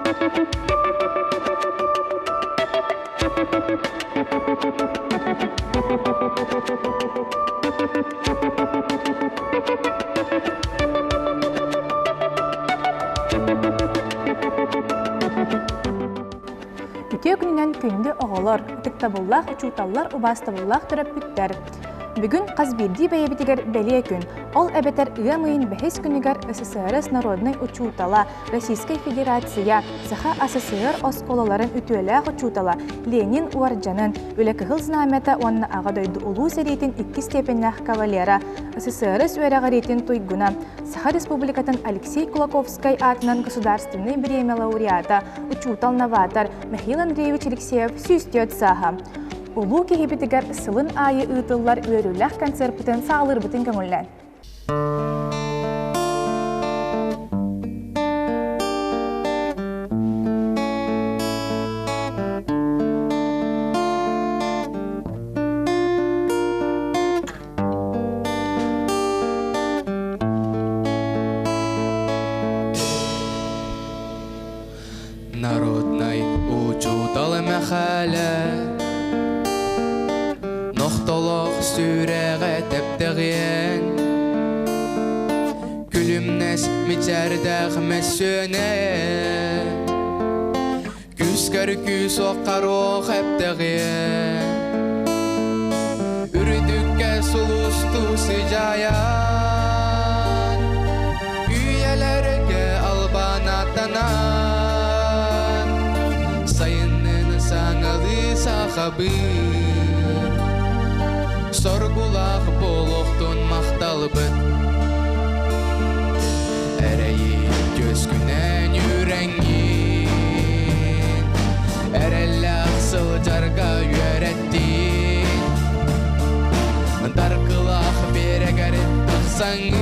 Үтө күнінен күнді оғылыр, тіктабыллақ, ұчуталлар, убастабыллақ тұрып бүттер. Бүгін Қазбирди бәйебетігер бәле күн. Ол әбетер ұямайын бәхес күнігер СССР народный учутала, Российской Федерация, Саха СССР осколаларын үтуеләқ учутала, Ленин Уарджанын, Үлекігіл знаметі онына ағадойды ұлу сәретін 2 степеннәқ кавалера, СССР сөйрәғі рейтін туйгуна, Саха Республикатын Алексей Кулаковской атынан государственный премия лауреата, учутал новатор Михаил Андреевич Алексеев сүйстет саха. Улу кехебетігер сылын айы ұйтылар өріләқ концерт бұтын сағылыр бұтын көңіллән. Народный учуталы мәхәлі Ноқтолық сүрәғі тәптіғен Күлімнәс мечәрдәғ мәсөне Күскәр күс оқароқ әптіғен Үрдікке сұлысту сыжаян Үйелерге албанатанан Сайынын саңалы сақабын Sorgulaq boluqtun maqtalbın Ərəyi gözgünən yüreğin Ərəlləq sılcarga yörətdin Darqılaq berəgərit tıqsanın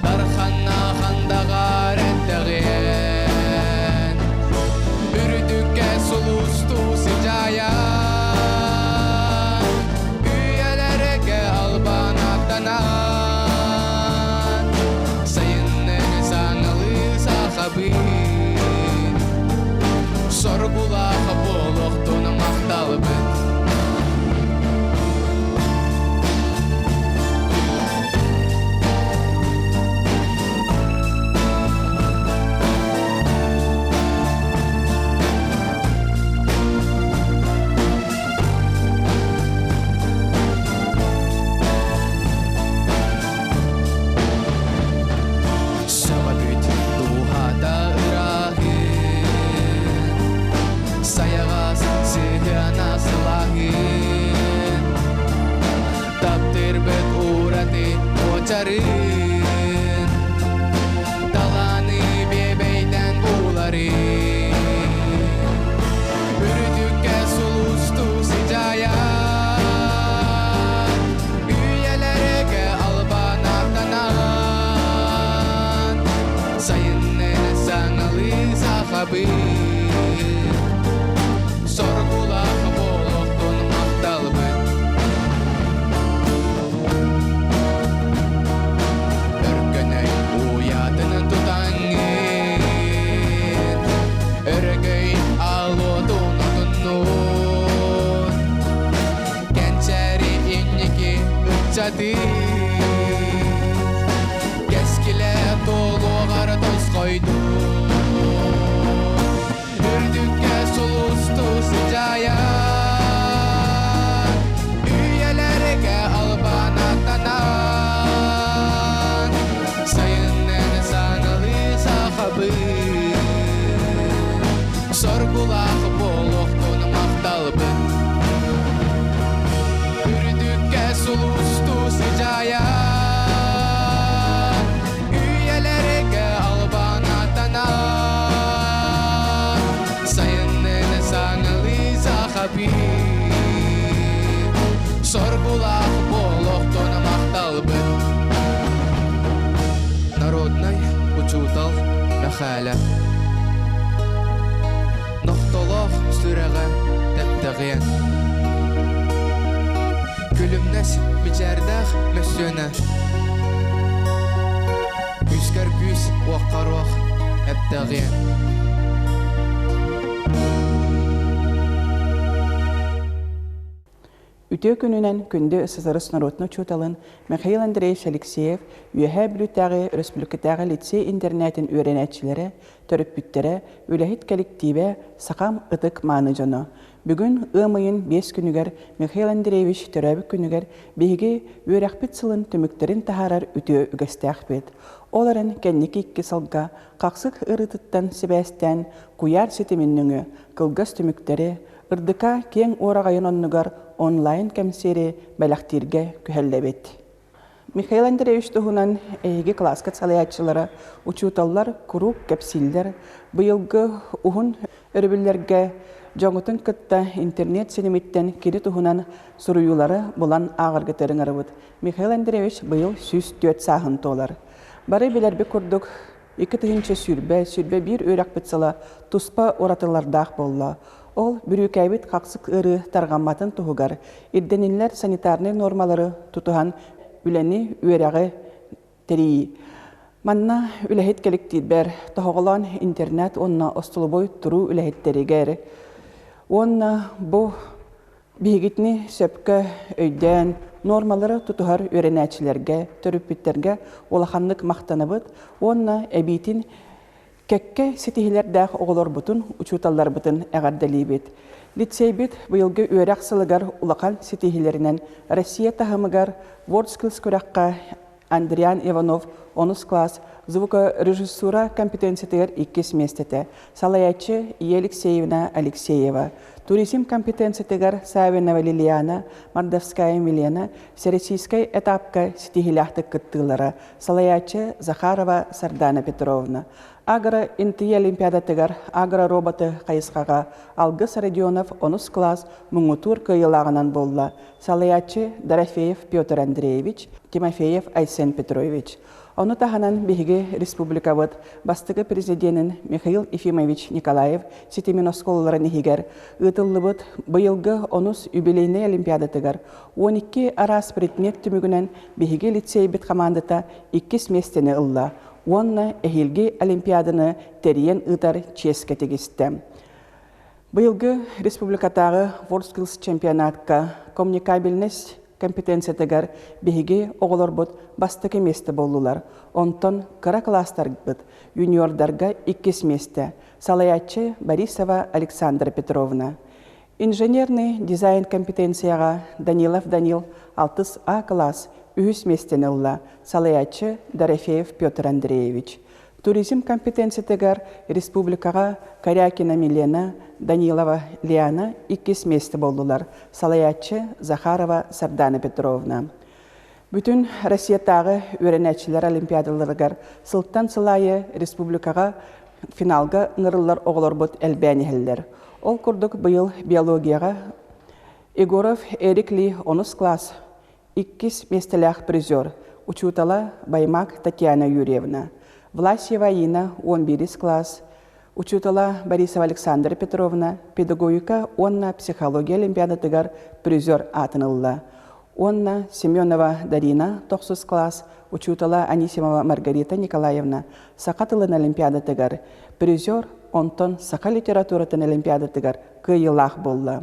Darxanna xandağa rəddəğin Ürdükə sulustu sıcayan Sorgulağı boluqtun maqtalbın Çarın Dalanı bebeyden buların Ürdükке sulustu sıcayan Üyelerge albanatanan Sayının sanalı sahabın Sorgulağı boluqtun maqtalbın Keskile doluğar toz koydu Ürdükке sulustu sıcayan Üyelerge albanatanan Sayının sanalı sahabın Sorgulağı boluqtun maqtalbın Ürdükке sulustu sıcayan Üyelerge albanatanan Sayının sanalı sahabın Sorgulağı boluqtun maqtalbın Народный учутал мәхәлі Ноқтолық сүрәғі тәптіғен Күлімнәс мечәрдәғ мәсөне Күскәр күс уаққар уақ тэптэгиэн. Үтө күнүнен күндө ысызырыс народны чуталын Михаил Андреевич Алексеев үйәһә бүлүттәге республикатағы лицей интернетин үйренәтчиләре, төрөппүттәре, үләһит коллективе сақам ытык маны жоно. Бүгін ымайын 5 күнігер Михаил Андреевич төрәбі күнігер бейге үйрәқпет сылын түміктерін тахарар үтө үгістәқпет. Оларын кәннекі икки салға қақсық ырытыттан себәстән куяр сетімінніңі, кылгас түміктері, ырдыка кең орағайын оннығар онлайн кәмсері бәләқтирге күхәлләбет. Михаил Андреевич тұхынан әйге класска салаятчылары, учуталлар, круг, кәпсиллер, бұйылғы ұғын өрбілерге жоңытын кытта интернет сенеметтен кері тұхынан сұруюлары бұлан ағырғытырың арыбыд. Михаил Андреевич бұйыл 104 сағын толар. Бары білербі күрдік, 2 тыгынча сүрбе бір өрәк бітсала тұспа оратылардақ болла. Ол бүрүкәйбит қақсық ыры тарғамматын тұғығар. Ирденілер санитарный нормалары тұтыған үләні өрәғі тәрейі. Манна үләхет коллектив бәр тұғылан интернет онна остылыбой тұру үләхеттерігер. Онна бұ бейгітні сөпкі өйден нормалары тұтығар өренәчілерге, төріппеттерге олақанлық мақтаныбыд. Онна әбейтін кәкке сетихилердәқ оғылар бұтын, учуталлар бұтын әғардалі бет. Лицей бет бұйылғы өрәқ сылығар улақан сетихилерінен Россия тағымығар Вордскілс көрәққа Андриан Иванов 10 класс звукорежиссура компетенциятығар 2 местеті. Салаячы Елексеевна Алексеева. Туризм компетенциятығар Савинова Лилияна, Мардовская Милена, Всероссийской этапка сетихиляқтық кыттылары. Салаячы Захарова Сардана Петровна. Агра интия олимпиадатыгар агра роботы қайысқаға Алгыс Радионов 10 класс мұңытур кыйылағынан болла. Салаячы Дорофеев Петр Андреевич, Тимофеев Айсен Петрович. Оны тағанан беге республикавыд бастығы президентін Михаил Ефимович Николаев сетемен осколылары нехигер ұтылыбыд бұйылғы 10 юбилейный олимпиадатыгар 12 арас предмет түмігінен беге лицей бет командата 2 местені ылла. Онна әхелге олимпиаданы тәріен ұтар ческе тегісті. Бұйылғы республикатағы WorldSkills чемпионатқа коммуникабельность компетенциятығар беге оғылар бұд бастықы месті болулар. Онтон қыра кластар бұд, юниордарға 2 месті. Салаятчы Борисова Александра Петровна. Инженерный дизайн компетенцияға Данилов Данил 6А класс 3 местен ұлла. Салаятчы Дорофеев Петр Андреевич. Туризм компетенциятығар республикаға Корякина Милена, Данилова Лиана 2 месті болдылар. Салаятчы Захарова Сардана Петровна. Бүтін Россиятағы өренәтчілер олимпиадаларығар сылттан сылайы республикаға финалға ңырылар оғылар бұд әлбәнігілдер. Ол күрдік бұйыл биологияға Егоров Эрик Ли 10 класс 2 местелях призер. Учутала Баймак Татьяна Юрьевна. Власьева Ина 11 класс. Учутала Борисова Александра Петровна. Педагогика онна психология олимпиадатыгар призер атынылла. Онна Семенова Дарина 9 класс. Учутала Анисимова Маргарита Николаевна. Сақатылын олимпиадатыгар призер онтон сақа литературатын олимпиадатыгар кыйылақ болла.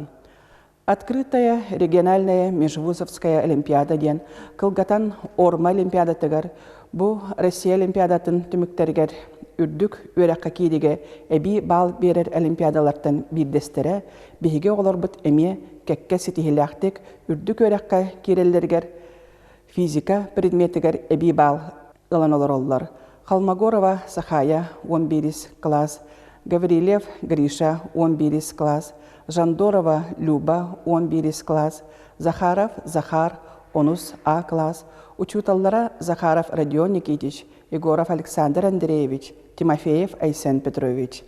Открытая региональная межвузовская олимпиада ден кылгатан орма олимпиадатыгар бу Россия олимпиадатын түміктергер үрдік өрәққа кейдеге әбі бал берер олимпиадалардан бірдестері бейге олар бұд әме кәкке сетихиляқтек үрдік өрәққа керелергер физика предметігер әбі бал ылан олар олар. Холмогорова Сахая 11 класс, Гаврилев Гриша 11 класс, Жандорова Люба 11 класс, Захаров Захар 10А класс, учуталлара Захаров Родион Никитич, Егоров Александр Андреевич, Тимофеев Айсен Петрович.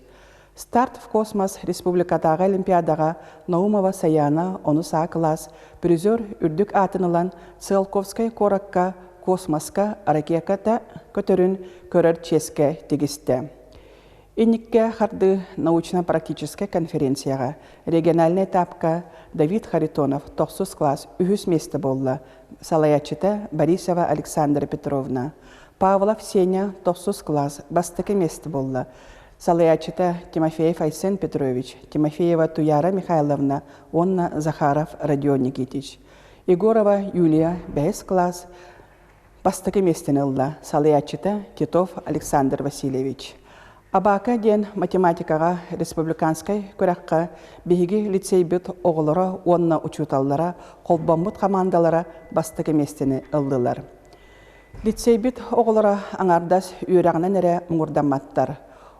Старт в космос республикатағы олимпиадаға Наумова Саяна 10А класс, призер үрдік атынылан Циолковскай коракка космоска ракета көтерін көрір ческе тегісті. Инникке харды научно-практическая конференцияға региональный этапка Давид Харитонов 9 класс 3 месті болла. Салаячыта Борисова Александра Петровна. Павлов Сеня 9 класс бастықы месті болла. Салаячыта Тимофеев Айсен Петрович, Тимофеева Туяра Михайловна, Онна Захаров Родион Никитич. Егорова Юлия, бәйіс класс, бастығы местен ылла. Салаячыта Титов Александр Васильевич. Абака ден математикаға республиканскай көрәққа бейгі лицей бүт оғылары, онна учуталлара, қолбамбыт командалара бастығы местені ылдылар. Лицей бүт оғылары аңардас үйрағынан әрі мұңырдаматтар.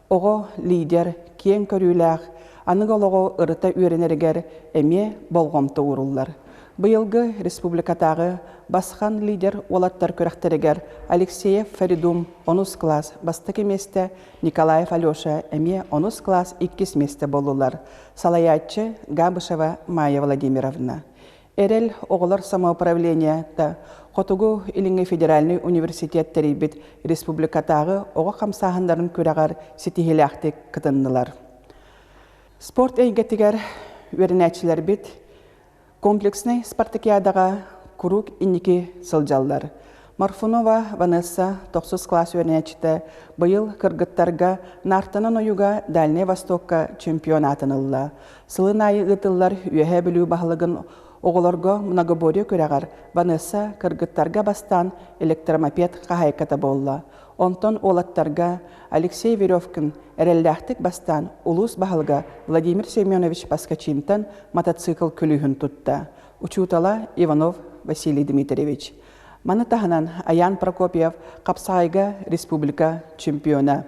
Оғы лидер, кен көріләғ, анығы олығы ұрыта үйренергер әме болғымты ұрылар. Бұйылғы республикатағы басқан лидер олаттар көрәқтерігер Алексеев Фаридум 10 класс, бастық еместі Николаев Алеша әме 10 класс 2 месті болулар. Салаятчы Габышева Майя Владимировна. Әрел оғылар самоуправленията Қотугу Иліңі федеральный университет тәрейбет республикатағы оғы қамсағындарын көрәғар сетихеляқтек кытыннылар. Спорт әйгетігер өрінәтшілер бет комплексный спартакиадаға курук инники сылжаллар. Марфунова Ванесса 9 класс өрінәтшіті бұйыл кыргыттарға нартанын ойуға Дальний Востокка чемпионатын ылла. Сылын айы ұтылар үйе білу бағылығын оғыларға многобория көрәғар Ванесса кыргыттарға бастан электромопед қағайката болла. Онтон олаттарға Алексей Веревкин әрелләқтік бастан улус бағылға Владимир Семенович Паскачинтан мотоцикл күлігін тұтта. Учутала Иванов Василий Дмитриевич. Маны тағынан Аян Прокопьев Қапсайға республика чемпиона.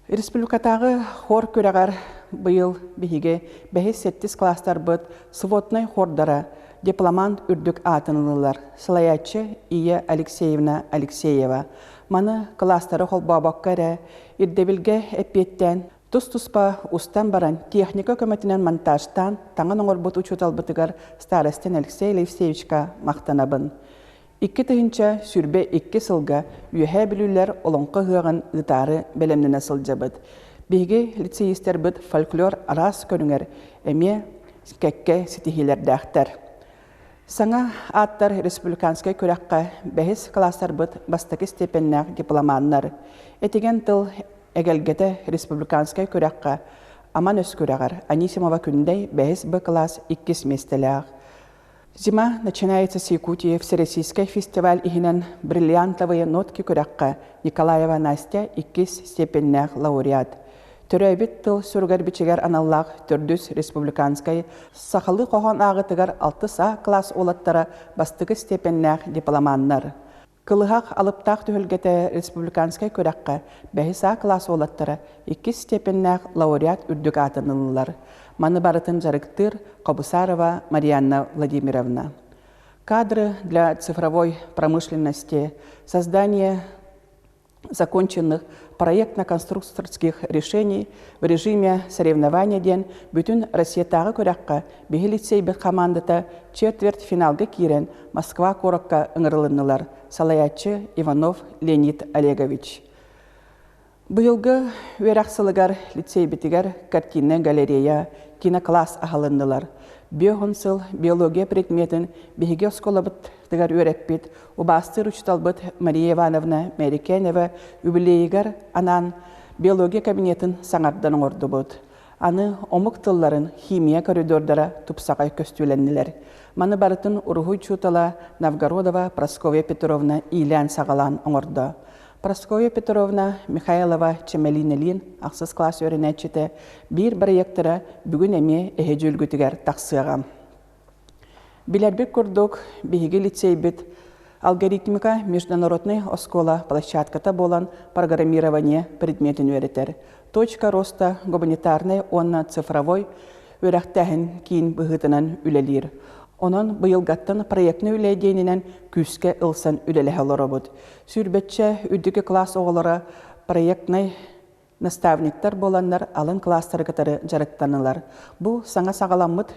Республикатағы хор көрәғар бұйыл бейге бәхес 7 кластар бұд сводной хордара дипломант үрдік атынылылар. Салаятчы Ия Алексеевна Алексеева. Маны кластары қолбабаққары ирдебілге әппеттен тұс-тұспа ұстан баран техника көмәтінен монтажтан таңын оңыр бұт учутал бұтығар старостен Алексей Алексеевичка мақтанабын. 2 тыгынча сүрбе 2 сылға үйе білулер олонқы ғығын ұтары бәлемніне сылжабыд. Беге лицеистер бұд фольклор арас көріңер әме кәкке сетихилер дәқтер. Саңа аттар республиканскай көрәққа бәхес кластар бұд бастықы степеннәқ дипломаннар. Этеген тыл әгелгеті республиканскай көрәққа аман өс көрәғар Анисимова күндей бәхес Б класс 2 местеләғ. Зима начинается с Якутии. Всероссийский фестиваль игинен бриллиантовые нотки көрәққа Николаева Настя 2 степеннәқ лауреат. Төрәйбет тыл сүргәр бичегер аналлақ түрдүс республиканскай сақылы қоған ағытығар 6 класс олаттара бастығы степеннәқ дипломаннар. Кылығақ алыптақ түхілгеті республиканскай көрәққа бәхіса класс олаттара 2 степеннәқ лауреат үрдік атынылылар. Маны барытын жарықтыр Кобусарова Марьяна Владимировна. Кадры для цифровой промышленности, создание законченных проектно-конструкторских решений в режиме соревнования ден бүтін Россиятағы көрәққа бейі лицей бір командата четвертьфиналға кирен Москва кораққа ыңырылынылар. Салаятчы Иванов Леонид Олегович. Бұйылғы өрәқсылығар лицей бітігер картина галерея, кинокласс ағалындылар. Биохынсыл биология предметін бейге сколабыт тыгар өрәппет, убастыр учталбыт Мария Ивановна Мерикенева үбілейгер анан биология кабинетін саңардан орды бұд. Аны омық тылларын химия коридордара тупсағай көстүленнілер. Маны барытын Ургуй чутала Новгородова Прасковья Петровна Илян сағалан оңырды. Прасковья Петровна Михайлова Чемелинелин ақсыз класс өрінәтчеті бір проекттары бүгін әме әхеджүлгітігер тақсыға. Білербек күрдік бейгі лицей бит алгоритмика международной оскола площадката болан программирование предметін өретер. Точка роста гуманитарной онна цифровой өрәқтәхін кейін бұғытынан үлелер. Онын бұйылғаттын проектны үләйдейінен күске ылсан үлеләхелері бұд. Сүрбетче үдігі класс оғылары проектны наставниктар боланлар алын класстары катары жарықтанылар. Бұл саңа сағаламыд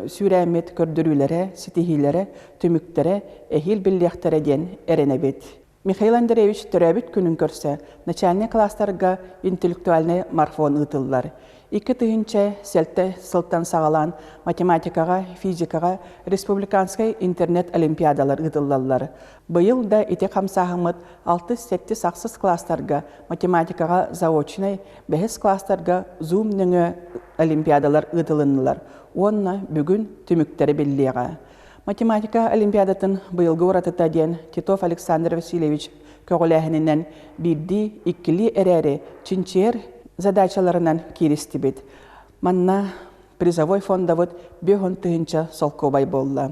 сүрәмет көрдірулері, сетихилері, түміктері, әхил білдіқтері ден әренебет. Михаил Андреевич төрәбит күнін көрсі, начальный класстарға интеллектуальный марафон ұтылылар. 2 тыгынча сәлті сылттан сағалан математикаға, физикаға, республиканскай интернет-олимпиадалар ұтылылар. Бұйыл да ите қамсағымыд 6-7 сақсыз класстарға математикаға заочный, 5 класстарға зум нүңі олимпиадалар ұтылынылар. Онна бүгін түміктері беллеға. Математика олимпиадатын бұйылғы оратыта ден Титов Александр Васильевич көғіләхінінен білді 2 әрәрі чинчер задачаларынан керісті бет. Манна призовой фондавыд 5 тыгынча солкобай болла.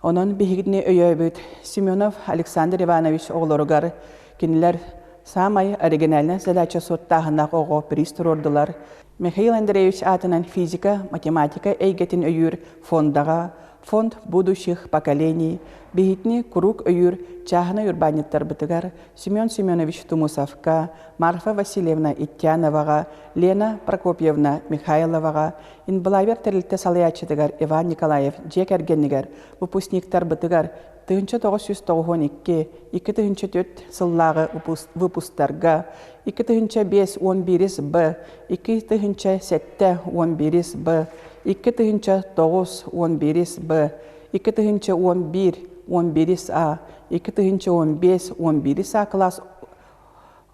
Онын бігідіне өйөбіт Семенов Александр Иванович оғылырығар кенілер самай оригинальны задача соттағынақ оғы приз ордылар. Михаил Андреевич атынан физика, математика әйгетін өйір фондаға, Фонд будущих поколений, бігітіне круг өйір чағына урбаниттар бітігар Семен Семенович Тумусовка, Марфа Васильевна Иттяноваға, Лена Прокопьевна Михайловаға, инбылавер тәрілті салаячыдығар Иван Николаев жекергенігер выпускниктар бітігар 1992, 2004 сыллағы выпустарға, 2005-11 Б, 2007-11 Б, 2009-11 Б, 2011-11 А, 2015-11 А класс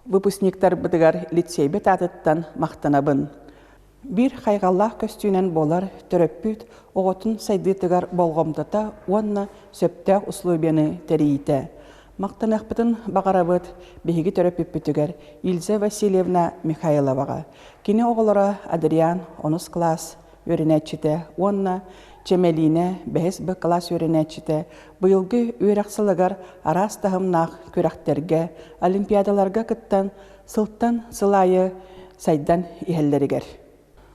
выпускниктар бітігар лицейбет атыттан мақтанабын. Bir қайғаллақ көстүйінен болар түріппіт оғытын сайдытығар болғымдата онна сөптәқ услубияны тәрейті. Мақтанақпытын бағарабыт бейгі түріппітігер Ильза Васильевна Михайловаға. Кені оғылыра Адриан 10 класс өрінәтчіті, онна Чемелине 5 класс өрінәтчіті. Бұйылғы өрәқсылығар арас тағымнақ көрәқтерге, олимпиадаларға кіттан сылттан сылайы сайдан ихеллерігер.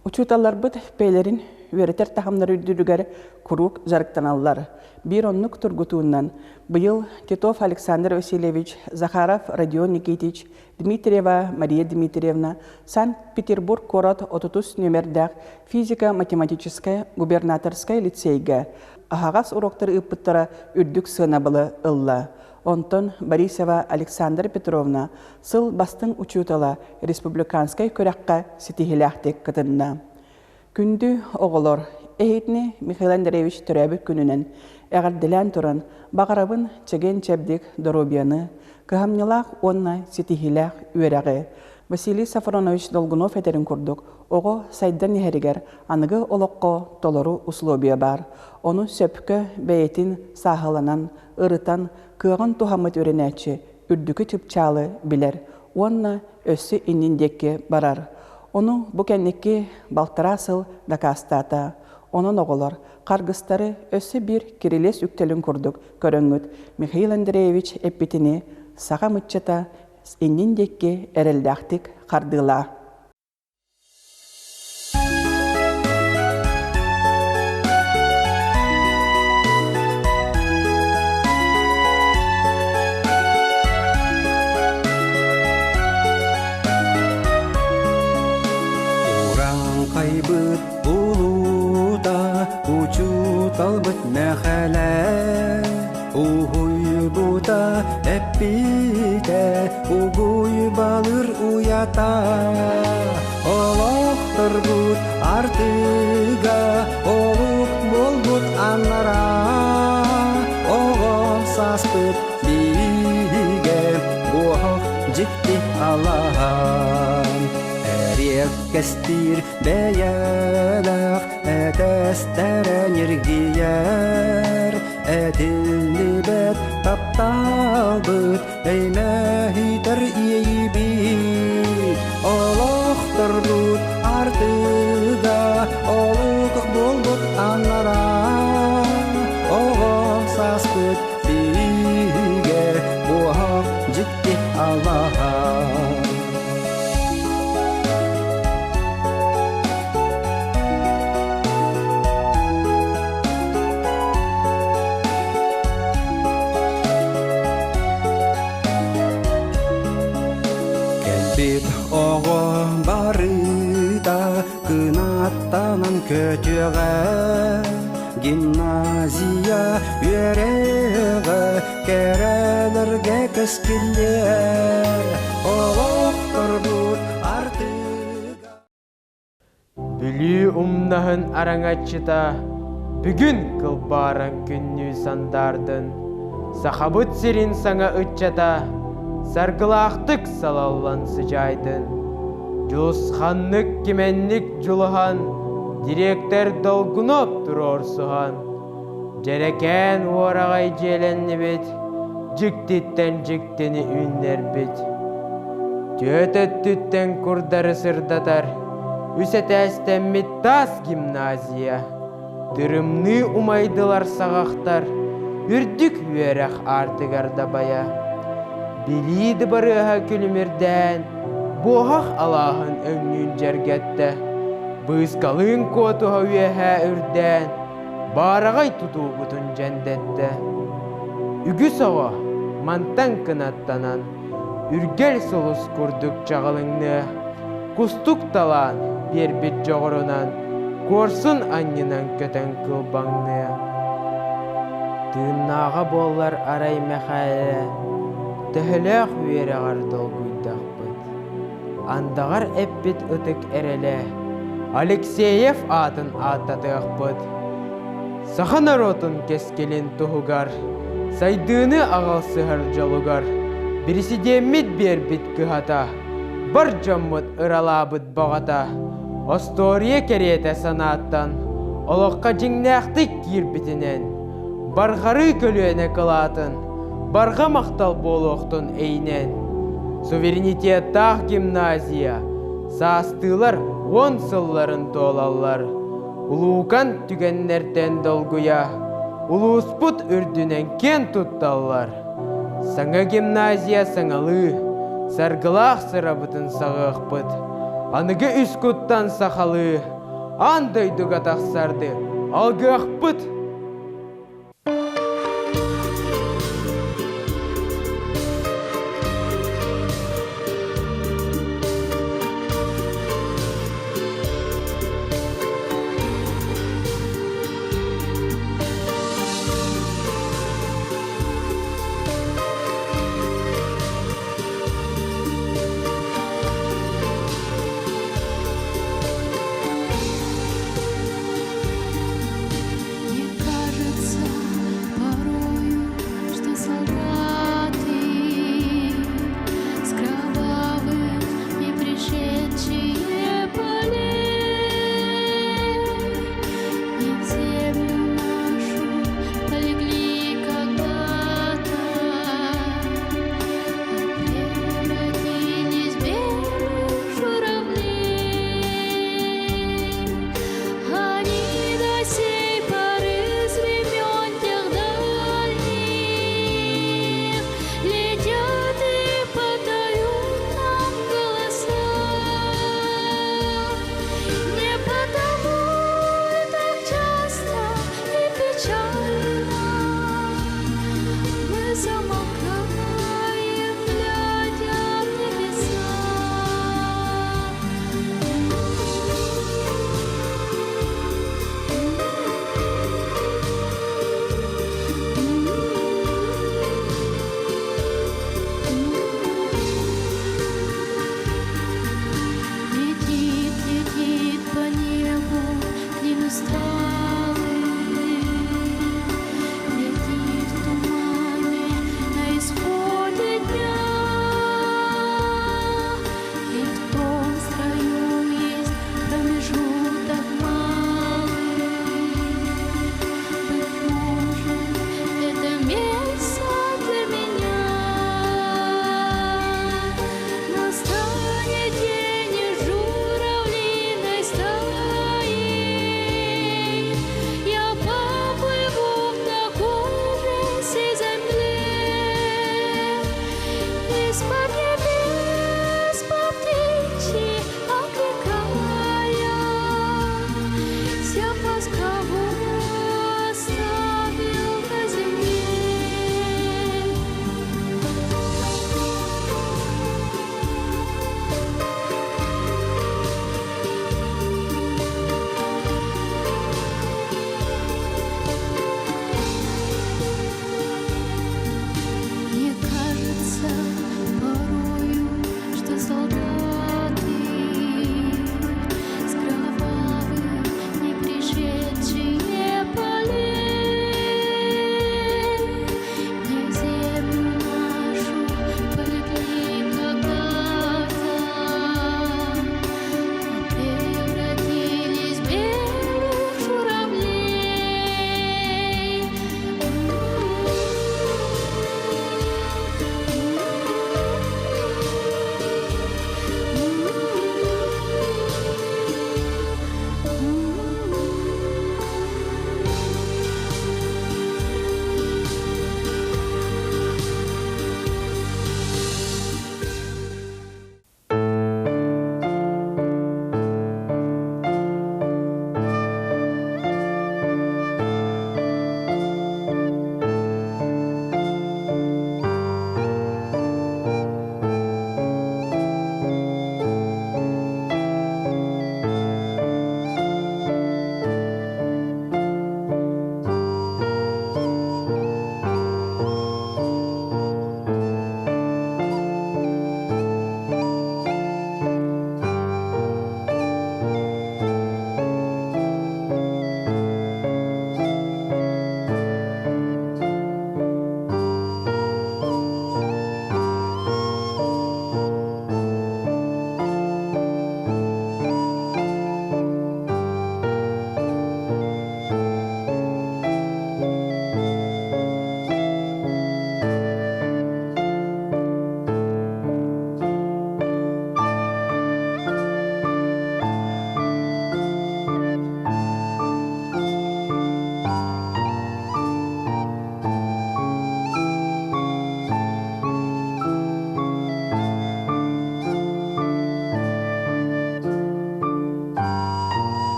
Учуталар бұд пейлерін өретер тағымдар үрділігер күрук жарықтаналар. Bir оннық тұргутуынан бұйыл Титов Александр Васильевич, Захаров Родион Никитич, Дмитриева Мария Дмитриевна, Санкт-Петербург город 30 нөмірдәқ физика-математическая губернаторская лицейге. Ағағас уроктар ұппыттара үрдік сынабылы ылла. Онтон Борисова Александра Петровна сыл бастың учутала республиканскай көрәққа сетихиләқтек кытынна. Күнді оғылыр, әйетіне Михаил Андреевич түрәбі күнінен әғарділән тұрын бағарабын чеген чәбдік дұробияны, кығамнылақ онна сетихиләқ өрәғі. Василий Сафронович Долгунов әтерін күрдік, оғы сайдан ехерігер анығы олыққо толыру условия бар. Оны сөпкі бәйетін сағыланан, ырытан, кығын тухамыт өренәтші, үрдікі түпчалы білер. Онна өссі инниндекке барар. Оны бұкәннекке балтарасыл дакастата. Onun oğular, qargıstары össü bir kirилес үктелін күрдік көріңгіт Михаил Андреевич эппетini саға мүтчата инниндекке әрелдәқтік қардыла. Talbıt mehele uhuy buta epite uguy balır uyata Oloqtır but artıga oluk bol but anlara Oğul saspıt bige buhok ciddi Allah'ım Eriyek kestir beyelek Etesteren irgiyer Etilli bet taptalbıt Eymehiter iyibit Oloqtır but artıga Oluk bulbut anlara Oğul saspıt bige Buhak ciddi Allah'a Oğu barıda kınattanan kötüge гимназия үереғі кәрәлерге кәскелер олықтыр бұл артыға. Бүлі умнахын араңачыта, бүгін кылбаран күнні сандардын. Сахабыт сирин саңа үтчата, саргылақтық салаллан сыжайдын. Жулысханнык кеменник жулыхан, директор долгуноп тұрор сухан. Жерекен орағай желенні бет, жіктеттен жіктені үннер бет. Төтөттүттен курдары сырдатар, үсетәстен миттас гимназия. Дырымны умайдылар сағақтар, үрдік верах артыгарда бая. Билиді барыға күлімірден, боғақ алағын өңнін жәргетті. Бұйскалын котуға үйәхә үрден, барағай тұту бұтын жәндетті. Үгі соға, мантан кынаттанан, үргел солыс күрдік жағылыңны. Кустук талан, бербет жоғырынан, көрсін аннынан көтен кылбаңны. Тыыннаға боллар арай мәхәлі, түхіләқ үйерағар долгуйдақ бұд. Андағар әппет үтік әрелі, Алексеев атын аттатық бұд. Саха наротын кескелін тұғығар, сайдыны ағал сығыр жолығар. Бірісідеммет бербет күхата, бар жаммыт ыралабыт бағата. Остория кереті санаттан, олыққа жіңнәқтік кирбітінен. Барғары көлуіне қылатын, барға мақтал болуқтын әйнен. Суверенитеттақ гимназия, састылар 10 сылларын толалар. Улуукан түгеннерден долгуя, улуспут үрдінен кен тутталар. Саңа гимназия саңалы, саргылақ сырабытын сағық бұд. Анығы үс күттан сақалы, андайдыға тақсарды, алғық бұд.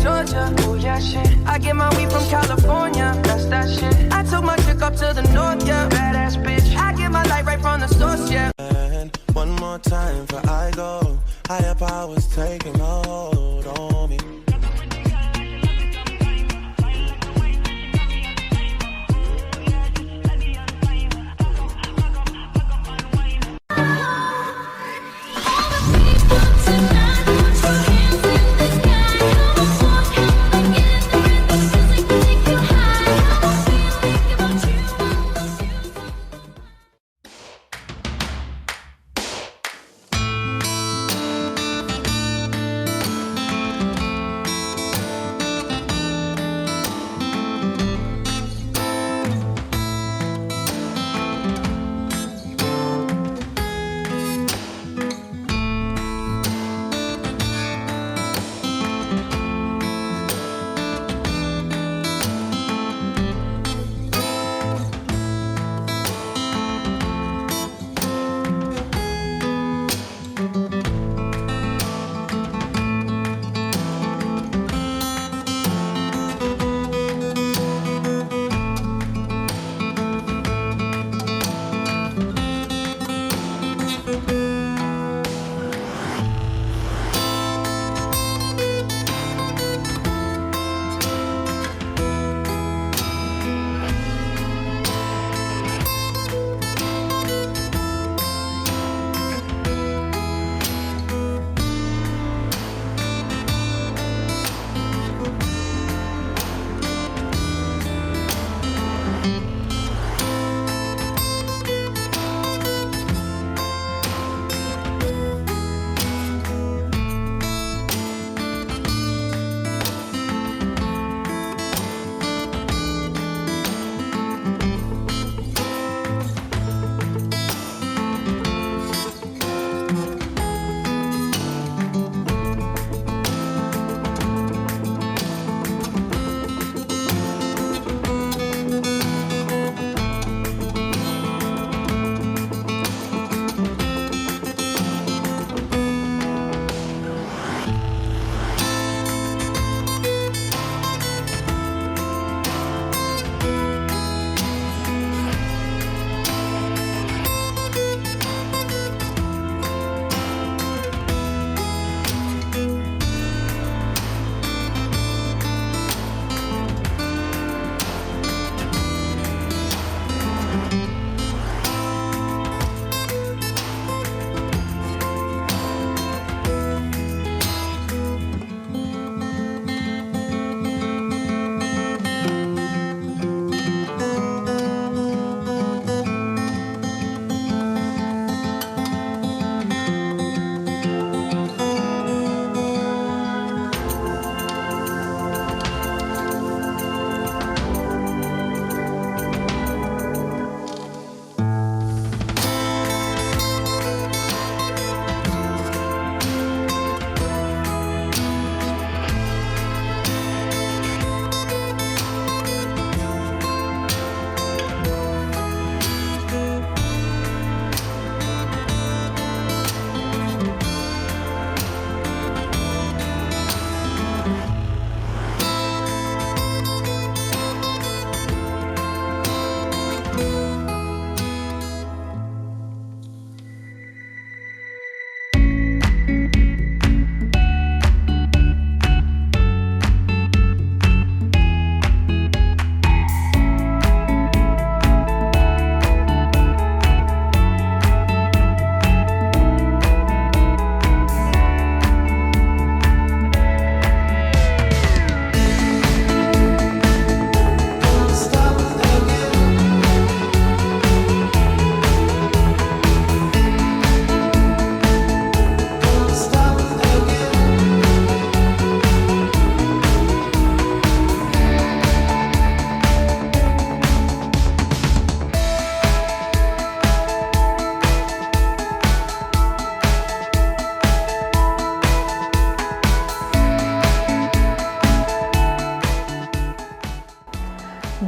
Georgia, oh yeah shit. I get my weed from California, that's that shit. I took my chick up to the north, yeah, badass bitch. I get my light right from the source, yeah. And one more time before I go. Higher powers taking a hold on me.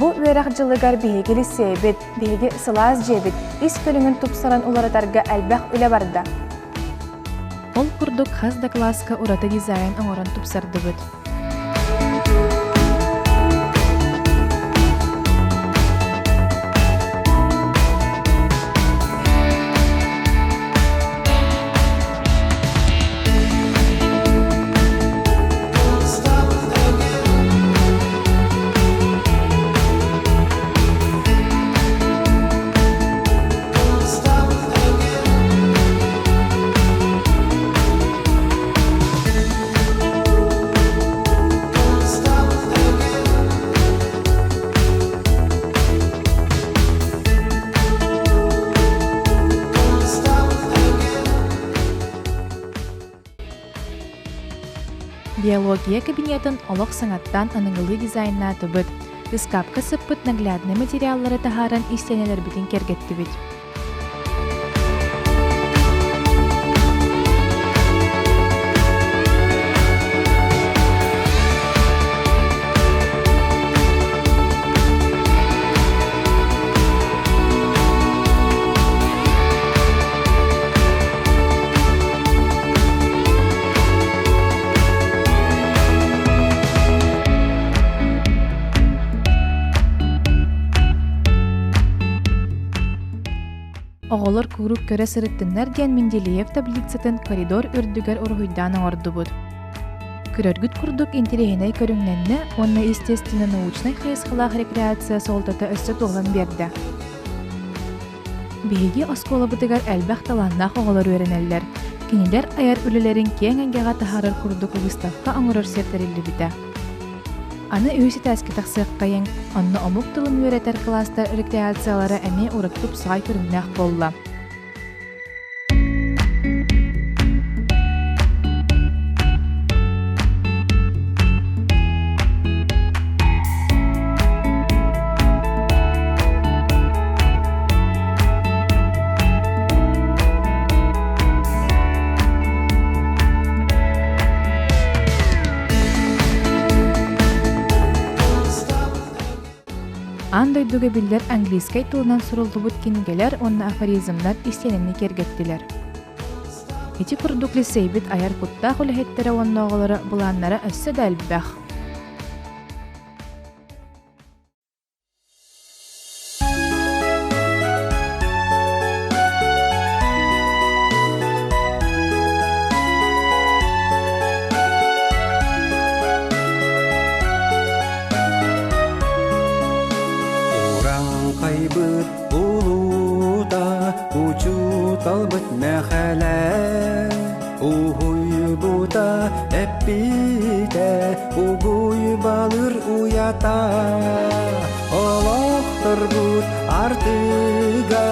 Бу үерак жылыгар бейгели сейбет, бейге сылаз жебет, ис көліңін тупсаран уларатарга әлбәқ үле барда. Ол курдук хазда класска урата дизайн оңоран тупсарды бүт. Идеология кабинетін олық саңаттан аныңылы дизайнна тұбыт. Ыскапка сыппыт наглядны материаллары тахаран истенелер бітін кергетті біт. Оғолор курук көрө сырыттыннар диэн Менделеев таблицатын коридор үрдүгер оргуйдан оңорду буд. Көрөргүт курдук интерегеней көрүңненне, онна естественно-научный хайысқылақ рекреация солтата өссө толан берді. Биһиги оскола бытыгар әлбәқ таланнақ оғолор өренеллер. Кинилер аяр үлелерин кең әңгеға тахарыр курдук выставка оңорор сертерилли біті. Аны үйсі тәскі тақсыққайын, онны омук тылын өретер кластар рекреациялары әме ұрыттып сай көріннәқ болла. Андай дуга биллер английскай тылынан сурулдубут кингелер, онна афоризмнар истененни кергеттилер. Эти курдук лисейбит аяр кутта хулехеттере онноголора буланнара өссө да әлбәх. Кайбыт улута учуталбыт мәхәлә угуй бута әппите угуй балыр уята олоқтыр бут артыга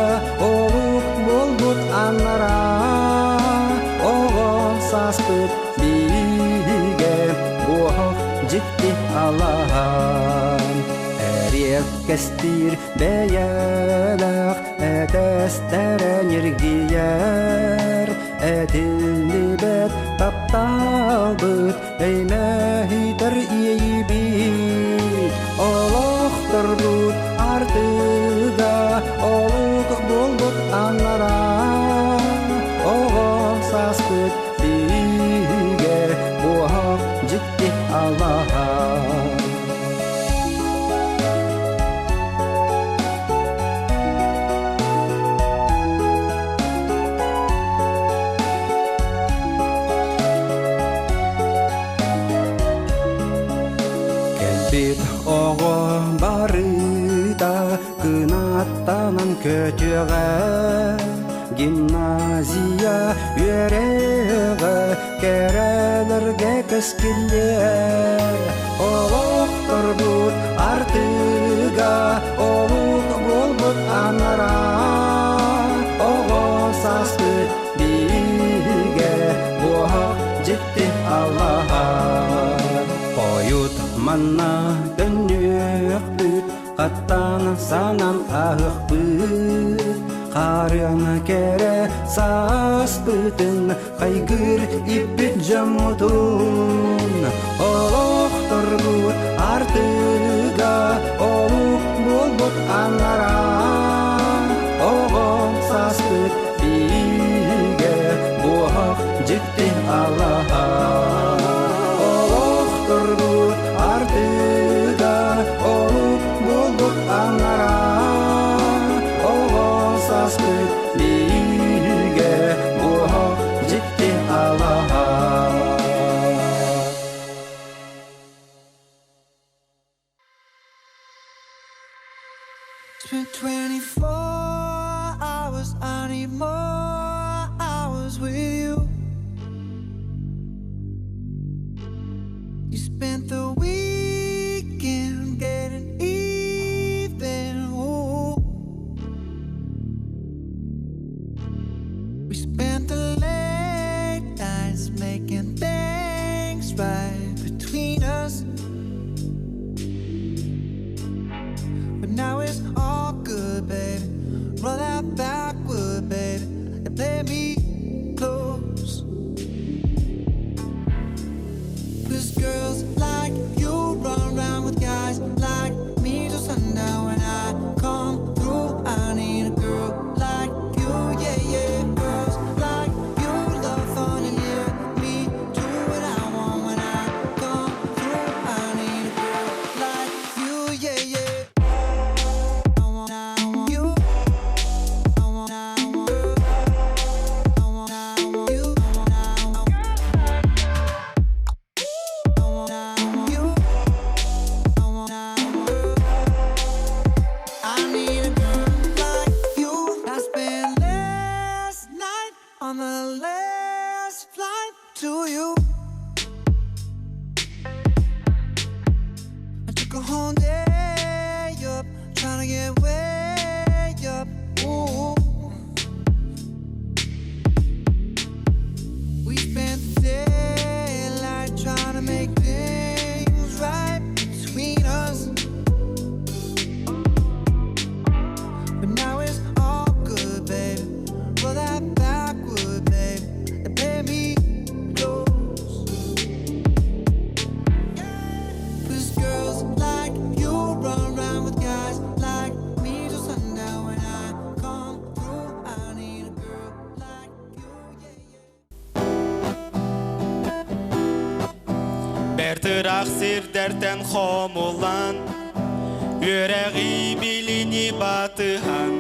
олук болбут аннара оғон саспыт биге буғық житти алахан Кестир бәялақ әтәстәрән ергияр әтілі бәт тапталбыт әймәхитер ейбит олықтыр бұт артыға олық болбыт аннара оғын саспыт биге бұғақ жікті Аллаха Оғы барыда кынаттанын көтіға Гимназия өреға кәрәлерге кәскілер Олықтыр бұд артыға олық болбыд анара Оғы саспыд биге бұғақ жетті Аллаға Қойыт манна дөньяқ бүт Қаттан санан ағық бүт Қарыны кәрі сас бүтін Қайгыр иппет жамутын Олықтыр бұт артыға Олық болбыт анара Оғын сас бүт биге Бұғақ жетті Аллаға артыга олук болдук анара оғын саспыт биге бұғақ жетті Аллаға It's been 24 hours, I need more hours with you. You spent the weekend getting even. Ooh. We spent the late nights making things right. us. But now it's all good, baby. Roll that backward, baby, and play me close. 'Cause girls like you run around with guys like me till sundown. When I come through, I need a girl like you, yeah, yeah. Girls like you love fun and yeah, me do what I want. When I come through, I need a girl like you, yeah, yeah. I want you. I want you. I want you. I need a girl like you. I spent last night on the last flight to you. I took a whole day up, trying to get way up. Ooh. We spent the daylight trying to make things right between us. But now it's all good, baby. Roll that backward, baby, and play me close. 'Cause girls like you run around with guys like me till sundown. When I come through, I need a girl like you, yeah, yeah. Бертырақ сирдертен хомулан, Юрәғи билини батыхан,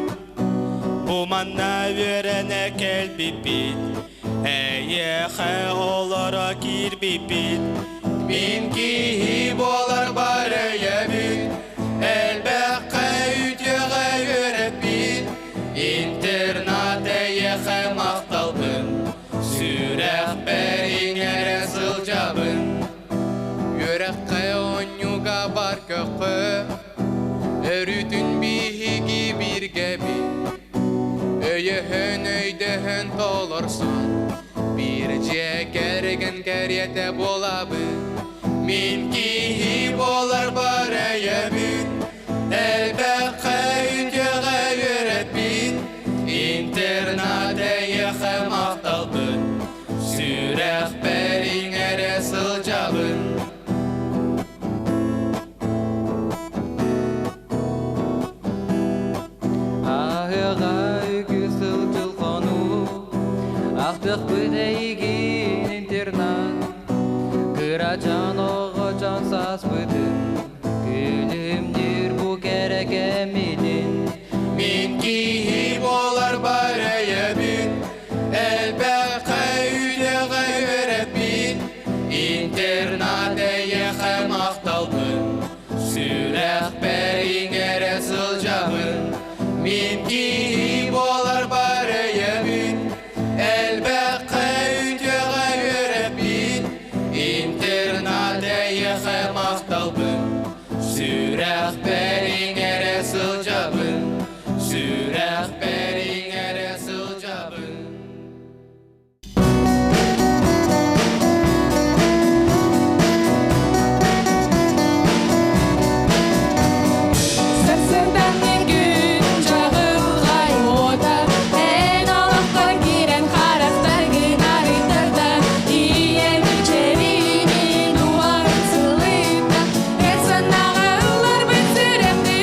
Буманна верене келбипит, Әйеқә олара кирбипит. Мин киһи болар бары ябит, Әлбәққә үтеғә йөрәпит, Интернат әйеқә мақталбын, Сүрәқ бәріңәрә сылжабын. Йөрәққә онюға бар көққы, Өрүтін биһиги биргәби, Өйөһөн өйдөһөн толорсон, Bir jekərgən kәрiyətə bolabın. Min kihi bolar bara yəbin, Әлбәққə үтеғə yörəbin, Internatə yəxə maqtalbın, Сүрәқ bəringərə sılcabın. Ahıға үкісіл жылқану, Ақтық бүдәйген интернат, Кырачан оғы жансас бұдын, Күлімдер бұ кәрәк әмеден. Min kihi bolar bara yəbin, Әлбәққə үтеғə yörəbin, Internatə yəxə maqtalbın, Сүрәқ bəringərə sılcabın. Min kihi bolar bara yəbin, Әлбәққə үтеғə yörəbin, Internatə yəxə maqtalbın, Сүрәқ bəringərə sılcabın. Сүрәқ bəringərə sılcabın. Сырсырдан күн жағылғай ота, Ән алақтан керен қарақтар гынарыдарда, Иен үчерімен дуарын сылыпта, Әсінаға ұлар бүт сүремді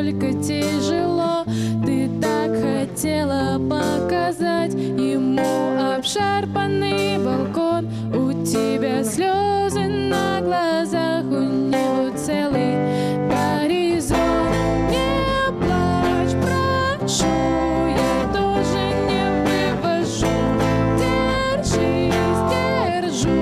насколько тяжело. Ты так хотела показать ему обшарпанный балкон. У тебя слезы на глазах, у него целый горизонт. Не плачь, прошу, я тоже не вывожу. Держись, держу.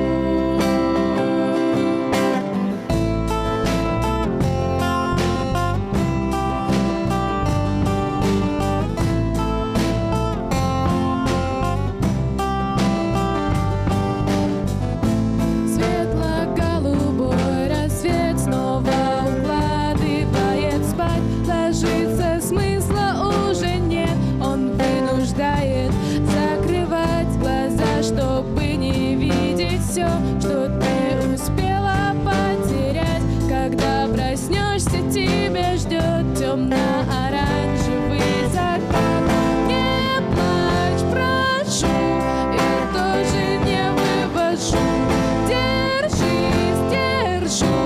Светло-голубой рассвет снова укладывает спать. Ложится, смысла уже нет, он вынуждает закрывать глаза, чтобы не видеть все, что ты успела потерять. Когда проснешься, тебя ждет темно-оранжевый закат. Не плачь, прошу, я тоже не вывожу. Держись, держу.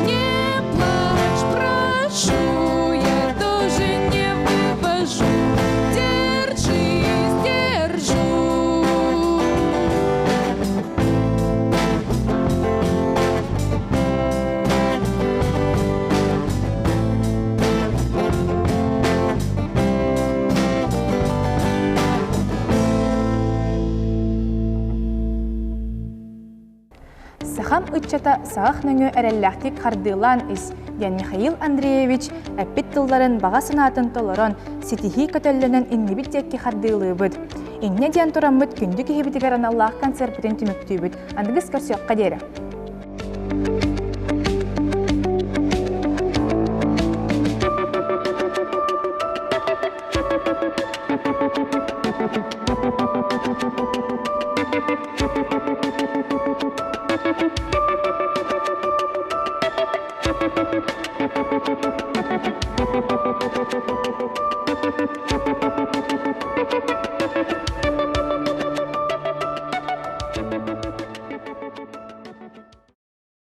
Не плачь, прошу, я тоже не вывожу. Держись, держу. Сахам ытчата сағақ нөңі әрелләқтік қардылан іс, ден Михаил Андреевич әппет тылларын баға сынатын толырын сетихи көтөллөнен иннебит декки қардылы бұд. Инне ден тұрамыд күнді кехебітігерін Аллах концертін түміктүй бұд. Андығыз көрсеққа дері.